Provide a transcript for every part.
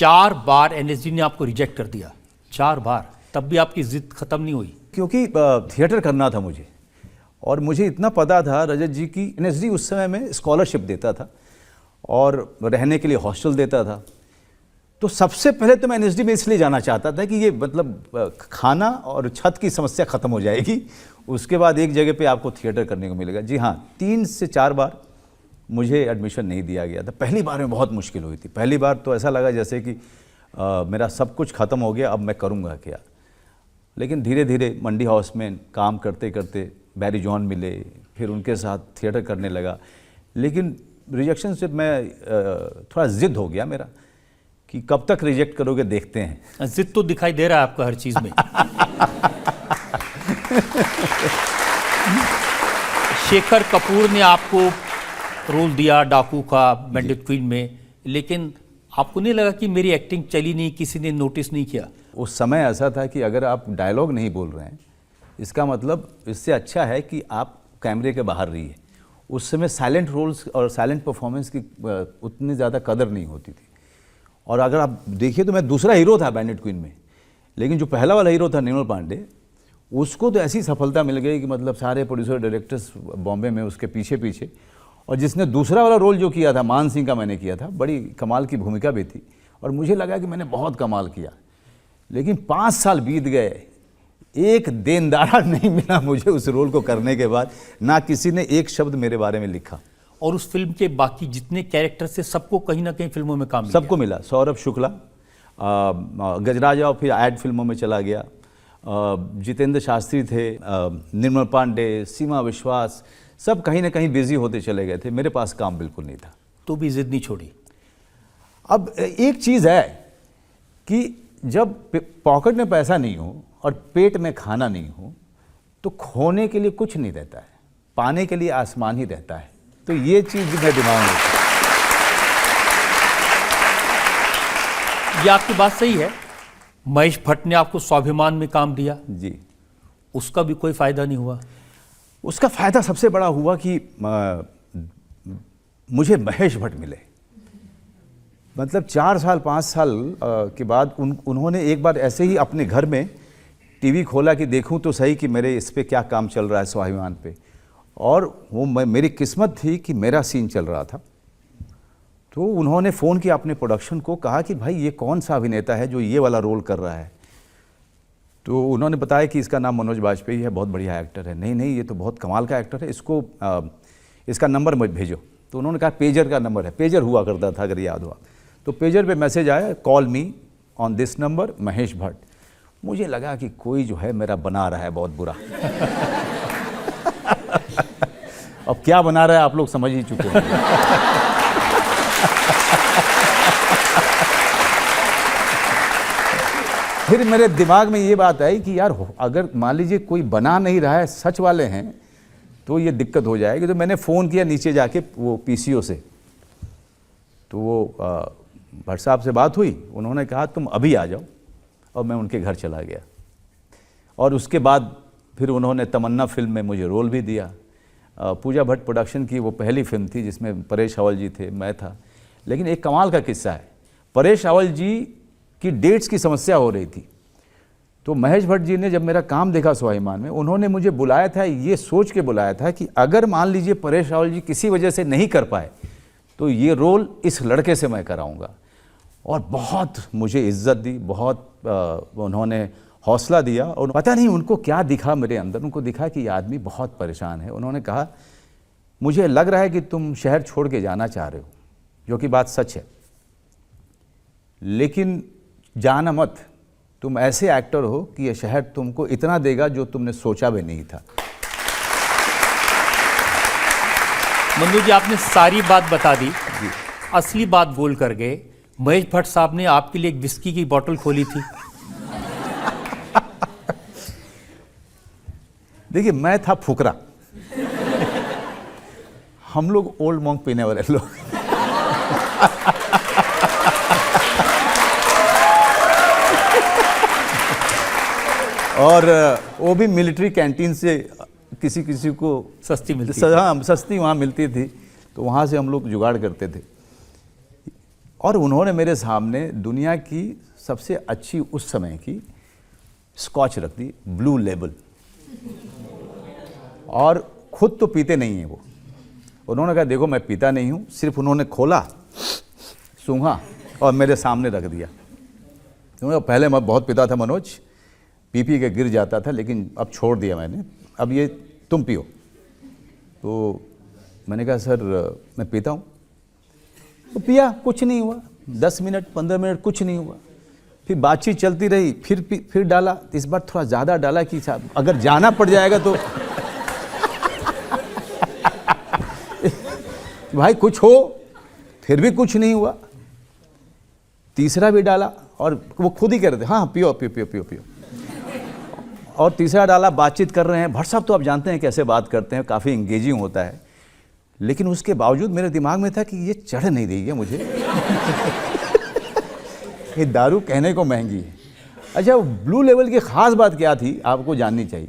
4 बार NSD ने आपको reject कर दिया, 4 बार, तब भी आपकी जिद खत्म नहीं हुई? क्योंकि थिएटर करना था मुझे, और मुझे इतना पता था रजत जी की एनएसडी उस समय में स्कॉलरशिप देता था और रहने के लिए हॉस्टल देता था। तो सबसे पहले तो मैं एनएसडी में इसलिए जाना चाहता था कि ये मतलब खाना और छत की समस्या ख़त्म हो जाएगी, उसके बाद एक जगह पे आपको थिएटर करने को मिलेगा। जी हाँ, 3 से 4 बार मुझे एडमिशन नहीं दिया गया था। पहली बार में बहुत मुश्किल हुई थी। पहली बार तो ऐसा लगा जैसे कि मेरा सब कुछ ख़त्म हो गया, अब मैं करूँगा क्या। लेकिन धीरे धीरे मंडी हाउस में काम करते करते बैरी जॉन मिले, फिर उनके साथ थिएटर करने लगा। लेकिन रिजेक्शन से मैं थोड़ा ज़िद हो गया मेरा कि कब तक रिजेक्ट करोगे, देखते हैं। जिद तो दिखाई दे रहा है आपका हर चीज़ में। शेखर कपूर ने आपको रोल दिया डाकू का बैंडिट क्वीन में, लेकिन आपको नहीं लगा कि मेरी एक्टिंग चली नहीं, किसी ने नोटिस नहीं किया? उस समय ऐसा था कि अगर आप डायलॉग नहीं बोल रहे हैं, इसका मतलब इससे अच्छा है कि आप कैमरे के बाहर रहिए। उस समय साइलेंट रोल्स और साइलेंट परफॉर्मेंस की उतनी ज़्यादा कदर नहीं होती थी। और अगर आप देखिए तो मैं दूसरा हीरो था बैंडिट क्वीन में, लेकिन जो पहला वाला हीरो था निर्मल पांडे, उसको तो ऐसी सफलता मिल गई कि मतलब सारे प्रोड्यूसर डायरेक्टर्स बॉम्बे में उसके पीछे पीछे। और जिसने दूसरा वाला रोल जो किया था, मान सिंह का मैंने किया था, बड़ी कमाल की भूमिका भी थी और मुझे लगा कि मैंने बहुत कमाल किया। लेकिन 5 साल बीत गए, एक देनदारा नहीं मिला मुझे उस रोल को करने के बाद, ना किसी ने एक शब्द मेरे बारे में लिखा। और उस फिल्म के बाकी जितने कैरेक्टर थे सबको कहीं ना कहीं फिल्मों में काम सबको मिला। सौरभ शुक्ला, गजराज, फिर ऐड फिल्मों में चला गया। जितेंद्र शास्त्री थे, निर्मल पांडे, सीमा विश्वास, सब कहीं ना कहीं बिजी होते चले गए थे। मेरे पास काम बिल्कुल नहीं था। तो भी जिद नहीं छोड़ी? अब एक चीज़ है कि जब पॉकेट में पैसा नहीं हो और पेट में खाना नहीं हो तो खोने के लिए कुछ नहीं रहता है, पाने के लिए आसमान ही रहता है। तो ये चीज़ मेरे दिमाग में थी। ये आपकी बात सही है। महेश भट्ट ने आपको स्वाभिमान में काम दिया जी, उसका भी कोई फायदा नहीं हुआ? उसका फ़ायदा सबसे बड़ा हुआ कि मुझे महेश भट्ट मिले। मतलब 4 साल 5 साल के बाद उन्होंने एक बार ऐसे ही अपने घर में टीवी खोला कि देखूं तो सही कि मेरे इस पे क्या काम चल रहा है स्वाभिमान पे। और वो मेरी किस्मत थी कि मेरा सीन चल रहा था। तो उन्होंने फ़ोन किया अपने प्रोडक्शन को, कहा कि भाई ये कौन सा अभिनेता है जो ये वाला रोल कर रहा है। तो उन्होंने बताया कि इसका नाम मनोज बाजपेयी है, बहुत बढ़िया एक्टर है। नहीं, ये तो बहुत कमाल का एक्टर है, इसको इसका नंबर मत भेजो। तो उन्होंने कहा पेजर का नंबर है, पेजर हुआ करता था अगर याद हुआ तो। पेजर पे मैसेज आया, call me on this number Mahesh Bhatt. मुझे लगा कि कोई जो है मेरा बना रहा है बहुत बुरा। अब क्या बना रहा है आप लोग समझ ही चुके हैं। फिर मेरे दिमाग में ये बात आई कि यार अगर मान लीजिए कोई बना नहीं रहा है, सच वाले हैं, तो ये दिक्कत हो जाएगी। तो मैंने फ़ोन किया नीचे जाके वो पीसीओ से। तो वो भट्ट साहब से बात हुई, उन्होंने कहा तुम अभी आ जाओ, और मैं उनके घर चला गया। और उसके बाद फिर उन्होंने तमन्ना फिल्म में मुझे रोल भी दिया। पूजा भट्ट प्रोडक्शन की वो पहली फिल्म थी जिसमें परेश रावल जी थे, मैं था। लेकिन एक कमाल का किस्सा है, परेश रावल जी की डेट्स की समस्या हो रही थी। तो महेश भट्ट जी ने जब मेरा काम देखा स्वाभिमान में, उन्होंने मुझे बुलाया था, ये सोच के बुलाया था कि अगर मान लीजिए परेश रावल जी किसी वजह से नहीं कर पाए तो ये रोल इस लड़के से मैं कराऊंगा। और बहुत मुझे इज्जत दी, बहुत उन्होंने हौसला दिया। और पता नहीं उनको क्या दिखा मेरे अंदर, उनको दिखा कि ये आदमी बहुत परेशान है। उन्होंने कहा मुझे लग रहा है कि तुम शहर छोड़ के जाना चाह रहे हो, जो कि बात सच है, लेकिन जाना मत, तुम ऐसे एक्टर हो कि ये शहर तुमको इतना देगा जो तुमने सोचा भी नहीं था। मंजू जी, आपने सारी बात बता दी, असली बात बोल कर गए। महेश भट्ट साहब ने आपके लिए एक विस्की की बोतल खोली थी। देखिए, मैं था फुकरा, हम लोग ओल्ड मॉन्क पीने वाले लोग। और वो भी मिलिट्री कैंटीन से किसी किसी को सस्ती मिलती हाँ, सस्ती वहाँ मिलती थी, तो वहाँ से हम लोग जुगाड़ करते थे। और उन्होंने मेरे सामने दुनिया की सबसे अच्छी उस समय की स्कॉच रख दी, ब्लू लेबल, और खुद तो पीते नहीं हैं वो। उन्होंने कहा देखो मैं पीता नहीं हूँ, सिर्फ उन्होंने खोला, सूंघा और मेरे सामने रख दिया। क्योंकि पहले मैं बहुत पीता था मनोज, पी के गिर जाता था, लेकिन अब छोड़ दिया मैंने, अब ये तुम पियो। तो मैंने कहा सर मैं पीता हूँ। तो पिया, कुछ नहीं हुआ, 10 मिनट 15 मिनट कुछ नहीं हुआ। फिर बातचीत चलती रही, फिर डाला, इस बार थोड़ा ज़्यादा डाला कि साहब अगर जाना पड़ जाएगा तो भाई कुछ हो, फिर भी कुछ नहीं हुआ। तीसरा भी डाला और वो खुद ही कह रहे थे हाँ पियो पियो पियो पियो पियो। और तीसरा डाला, बातचीत कर रहे हैं, भट्ट साहब तो आप जानते हैं कैसे बात करते हैं, काफ़ी इंगेजिंग होता है। लेकिन उसके बावजूद मेरे दिमाग में था कि ये चढ़ नहीं रही है मुझे। ये दारू कहने को महंगी है। अच्छा, ब्लू लेवल की खास बात क्या थी आपको जाननी चाहिए,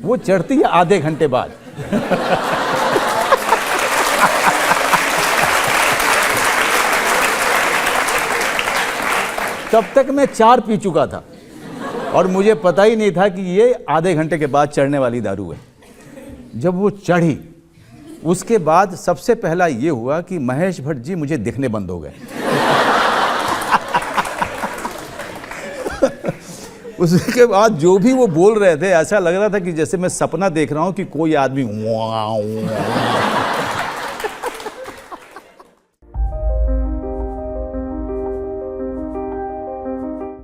वो चढ़ती है आधे घंटे बाद। तब तक मैं 4 पी चुका था और मुझे पता ही नहीं था कि ये आधे घंटे के बाद चढ़ने वाली दारू है। जब वो चढ़ी, उसके बाद सबसे पहला ये हुआ कि महेश भट्ट जी मुझे दिखने बंद हो गए। उसके बाद जो भी वो बोल रहे थे, ऐसा लग रहा था कि जैसे मैं सपना देख रहा हूं कि कोई आदमी